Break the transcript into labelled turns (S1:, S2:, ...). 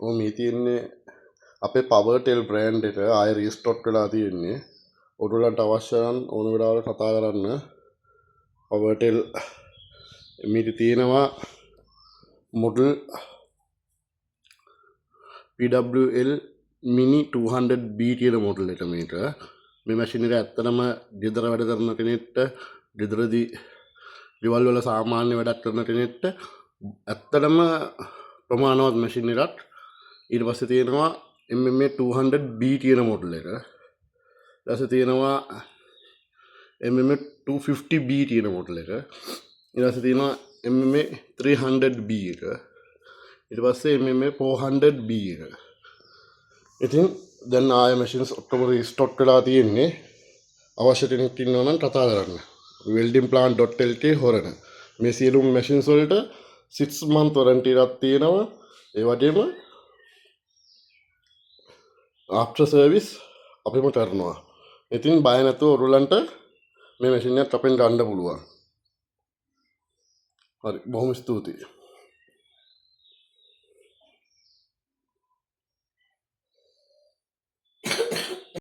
S1: මේ තියෙන්නේ අපේ පවර්ටෙල් බ්‍රෑන්ඩ් එක ආයෙ රීස්ටොක් වෙලා තියෙන්නේ. ඔයගොල්ලන්ට අවශ්‍ය නම් ඕන වෙලාවකට කතා කරන්න. පවර්ටෙල් මේක තියෙනවා මොඩල් PWL mini 200B කියන මොඩල් එක මේක. මේ මැෂින් එක ඇත්තටම ගෙදර වැඩ කරන කෙනෙක්ට ගෙදරදී ගෙවල් වල සාමාන්‍ය වැඩක් කරන කෙනෙක්ට ඇත්තටම ප්‍රමාණවත් මැෂින් එකක්. ඊට පස්සේ තියෙනවා MMA 200B කියන මොඩල් එක. ඊට පස්සේ තියෙනවා MMA 250B කියන මොඩල් එක. ඊට පස්සේ තියෙනවා MMA 300B එක. ඊට පස්සේ MMA 400B එක. ඉතින් දැන් ආය මැෂින්ස් ඔක්කොම රීස්ටොක් වෙලා තියෙන්නේ. අවශ්‍ය කෙනෙක් ඉන්නවා නම් කතා කරන්න. weldingplant.lk හොරණ. මේ සියලුම මැෂින්ස් වලට 6 month warranty එකක් තියෙනවා. ඒ වගේම after service අපිම කරනවා. ඉතින් බය නැතුව ඔයගොල්ලන්ට මේ මැෂින් එක අපෙන් ගන්න පුළුවන්. හරි බොහොම ස්තුතියි.